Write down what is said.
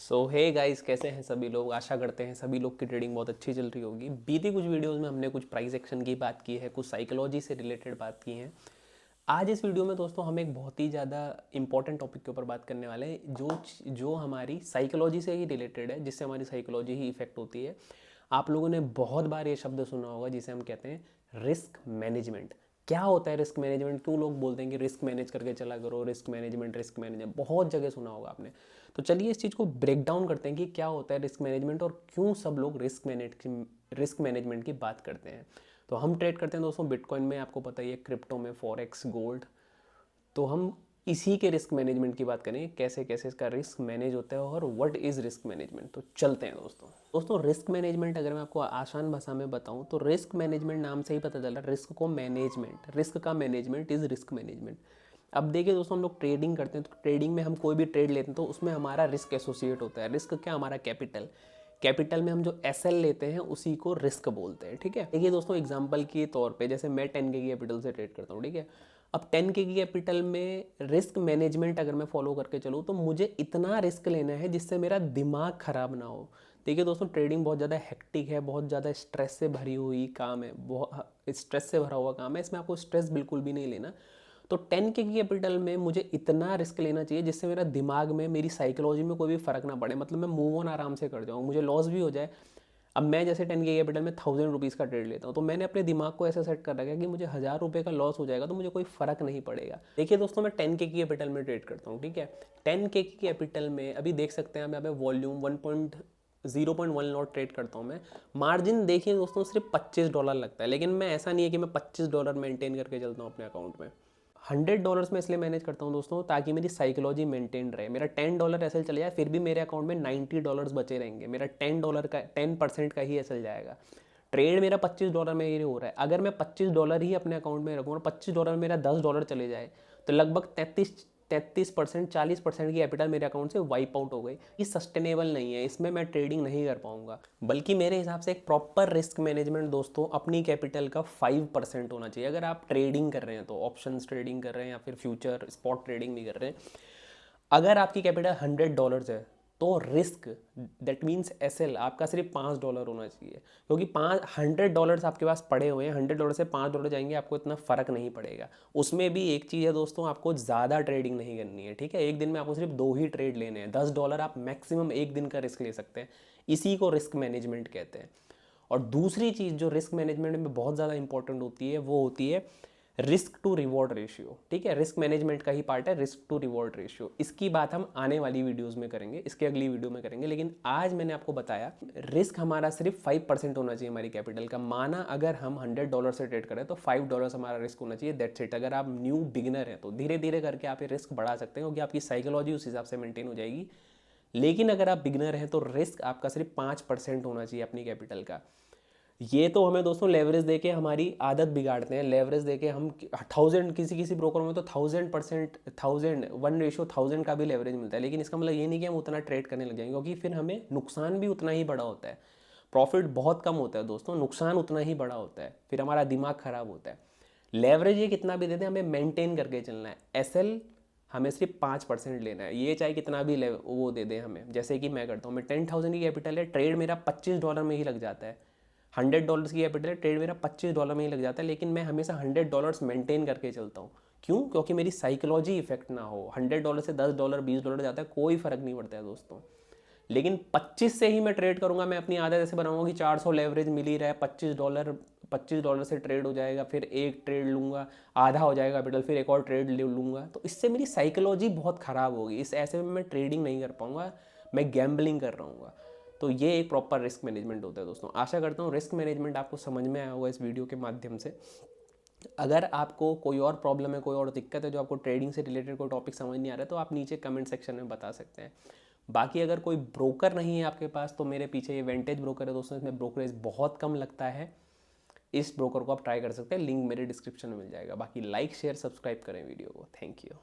सो hey guys, कैसे हैं सभी लोग। आशा करते हैं सभी लोग की ट्रेडिंग बहुत अच्छी चल रही होगी। बीती कुछ वीडियोस में हमने कुछ प्राइस एक्शन की बात की है, कुछ साइकोलॉजी से रिलेटेड बात की है। आज इस वीडियो में दोस्तों हम एक बहुत ही ज़्यादा इंपॉर्टेंट टॉपिक के ऊपर बात करने वाले हैं, जो हमारी साइकोलॉजी से ही रिलेटेड है, जिससे हमारी साइकोलॉजी ही इफेक्ट होती है। आप लोगों ने बहुत बार ये शब्द सुना होगा जिसे हम कहते हैं रिस्क मैनेजमेंट। क्या होता है रिस्क मैनेजमेंट? क्यों लोग बोलते हैं कि रिस्क मैनेज करके चला करो, रिस्क मैनेजमेंट बहुत जगह सुना होगा आपने। तो चलिए इस चीज़ को ब्रेक डाउन करते हैं कि क्या होता है रिस्क मैनेजमेंट और क्यों सब लोग रिस्क मैनेजमेंट की बात करते हैं। तो हम ट्रेड करते हैं दोस्तों बिटकॉइन में, आपको पता ही है, क्रिप्टो में, फॉरेक्स, गोल्ड। तो हम इसी के रिस्क मैनेजमेंट की बात करेंगे, कैसे कैसे इसका रिस्क मैनेज होता है और व्हाट इज़ रिस्क मैनेजमेंट। तो चलते हैं दोस्तों रिस्क मैनेजमेंट अगर मैं आपको आसान भाषा में बताऊं तो रिस्क मैनेजमेंट नाम से ही पता चल रहा है, रिस्क का मैनेजमेंट इज़ रिस्क मैनेजमेंट। अब देखिए दोस्तों, हम लोग ट्रेडिंग करते हैं तो ट्रेडिंग में हम कोई भी ट्रेड लेते हैं तो उसमें हमारा रिस्क एसोसिएट होता है। रिस्क क्या? हमारा कैपिटल में हम जो एसएल लेते हैं उसी को रिस्क बोलते हैं। ठीक है, देखिए दोस्तों, एग्जांपल के तौर पे जैसे मैं 10K की कैपिटल से ट्रेड करता हूँ। ठीक है, अब 10K की कैपिटल में रिस्क मैनेजमेंट अगर मैं फॉलो करके चलूँ तो मुझे इतना रिस्क लेना है जिससे मेरा दिमाग खराब ना हो। देखिए दोस्तों, ट्रेडिंग बहुत ज़्यादा हेक्टिक है, बहुत ज़्यादा स्ट्रेस से भरी हुई काम है, बहुत स्ट्रेस से भरा हुआ काम है। इसमें आपको स्ट्रेस बिल्कुल भी नहीं लेना। तो 10K की कैपिटल में मुझे इतना रिस्क लेना चाहिए जिससे मेरा दिमाग में, मेरी साइकोलॉजी में कोई भी फ़र्क ना पड़े। मतलब मैं मूव ऑन आराम से कर जाऊँ, मुझे लॉस भी हो जाए। अब मैं जैसे 10K कैपिटल में 1000 रुपीज़ का ट्रेड लेता हूँ तो मैंने अपने दिमाग को ऐसा सेट कर रखा है कि मुझे 1000 रुपये का लॉस हो जाएगा तो मुझे कोई फ़र्क नहीं पड़ेगा। देखिए दोस्तों, मैं 10K की कैपिटल में ट्रेड करता हूँ। ठीक है, 10K की कैपिटल में अभी देख सकते हैं हम यहाँ पे वॉल्यूम 0.1 लॉट ट्रेड करता हूँ मैं। मार्जिन देखिए दोस्तों, सिर्फ $25 लगता है, लेकिन मैं ऐसा नहीं है कि मैं $25 मेंटेन करके चलता हूँ अपने अकाउंट में। $100 में इसलिए मैनेज करता हूँ दोस्तों ताकि मेरी साइकोलॉजी मेंटेन रहे। मेरा $10 एसएल चले जाए फिर भी मेरे अकाउंट में $90 बचे रहेंगे। मेरा $10 का 10% का ही एसएल जाएगा। ट्रेड मेरा $25 में ही हो रहा है। अगर मैं $25 ही अपने अकाउंट में रखूँ और $25 में मेरा $10 चले जाए तो लगभग 33% 40% की कैपिटल मेरे अकाउंट से वाइप आउट हो गई। ये सस्टेनेबल नहीं है, इसमें मैं ट्रेडिंग नहीं कर पाऊंगा। बल्कि मेरे हिसाब से एक प्रॉपर रिस्क मैनेजमेंट दोस्तों अपनी कैपिटल का 5% होना चाहिए। अगर आप ट्रेडिंग कर रहे हैं तो ऑप्शंस ट्रेडिंग कर रहे हैं या फिर फ्यूचर स्पॉट ट्रेडिंग भी कर रहे हैं, अगर आपकी कैपिटल $100 है तो रिस्क, दैट मीन्स एसएल, आपका सिर्फ $5 होना चाहिए। क्योंकि $100 आपके पास पड़े हुए हैं, $100 से $5 जाएंगे, आपको इतना फ़र्क नहीं पड़ेगा। उसमें भी एक चीज़ है दोस्तों, आपको ज़्यादा ट्रेडिंग नहीं करनी है। ठीक है, एक दिन में आपको सिर्फ 2 ही ट्रेड लेने हैं। $10 आप मैक्सिमम एक दिन का रिस्क ले सकते हैं। इसी को रिस्क मैनेजमेंट कहते हैं। और दूसरी चीज़ जो रिस्क मैनेजमेंट में बहुत ज़्यादा इंपॉर्टेंट होती है वो होती है रिस्क टू रिवॉर्ड रेशियो। ठीक है, रिस्क मैनेजमेंट का ही पार्ट है रिस्क टू रिवॉर्ड रेशियो। इसकी बात हम आने वाली वीडियोस में करेंगे, इसके अगली वीडियो में करेंगे। लेकिन आज मैंने आपको बताया रिस्क हमारा सिर्फ 5% होना चाहिए हमारी कैपिटल का। माना अगर हम $100 से ट्रेड करें तो $5 हमारा रिस्क होना चाहिए, दैट्स इट। अगर आप न्यू बिगिनर हैं तो धीरे धीरे करके आप ये रिस्क बढ़ा सकते हैं क्योंकि आपकी साइकोलॉजी उस हिसाब से मेंटेन हो जाएगी। लेकिन अगर आप बिगिनर हैं तो रिस्क आपका सिर्फ 5% होना चाहिए अपनी कैपिटल का। ये तो हमें दोस्तों लेवरेज देके हमारी आदत बिगाड़ते हैं। लेवरेज देके हम 1000, किसी किसी ब्रोकर में तो 1000%, 1:1000 का भी लेवरेज मिलता है। लेकिन इसका मतलब ये नहीं कि हम उतना ट्रेड करने लग जाएंगे, क्योंकि फिर हमें नुकसान भी उतना ही बड़ा होता है। प्रॉफिट बहुत कम होता है दोस्तों, नुकसान उतना ही बड़ा होता है, फिर हमारा दिमाग खराब होता है। लेवरेज ये कितना भी दे दें, हमें मेंटेन करके चलना है। एसएल हमें सिर्फ 5% लेना है, ये चाहे कितना भी वो दे दें हमें। जैसे कि मैं करता हूँ, मैं 10,000 की कैपिटल है, ट्रेड मेरा $25 में ही लग जाता है। $100 की कैपिटल है, ट्रेड मेरा $25 में ही लग जाता है, लेकिन मैं हमेशा $100 मेंटेन करके चलता हूँ। क्यों? क्योंकि मेरी साइकोलॉजी इफेक्ट ना हो। $100 से $10 $20 जाता है, कोई फर्क नहीं पड़ता है दोस्तों। लेकिन 25 से ही मैं ट्रेड करूंगा। मैं अपनी आदत ऐसे बनाऊंगा कि 400 लेवरेज मिल ही रहा है, $25 से ट्रेड हो जाएगा, फिर एक ट्रेड लूंगा, आधा हो जाएगा कैपिटल, फिर एक और ट्रेड ले लूंगा। तो इससे मेरी साइकोलॉजी बहुत ख़राब होगी। इस ऐसे में मैं ट्रेडिंग नहीं कर पाऊंगा, मैं गैम्बलिंग कर रहा हूँ। तो ये एक प्रॉपर रिस्क मैनेजमेंट होता है दोस्तों। आशा करता हूँ रिस्क मैनेजमेंट आपको समझ में आया होगा इस वीडियो के माध्यम से। अगर आपको कोई और प्रॉब्लम है, कोई और दिक्कत है, जो आपको ट्रेडिंग से रिलेटेड कोई टॉपिक समझ नहीं आ रहा है, तो आप नीचे कमेंट सेक्शन में बता सकते हैं। बाकी अगर कोई ब्रोकर नहीं है आपके पास तो मेरे पीछे ये वेंटेज ब्रोकर है दोस्तों, इसमें ब्रोकरेज बहुत कम लगता है। इस ब्रोकर को आप ट्राई कर सकते हैं, लिंक मेरे डिस्क्रिप्शन में मिल जाएगा। बाकी लाइक शेयर सब्सक्राइब करें वीडियो को। Thank you.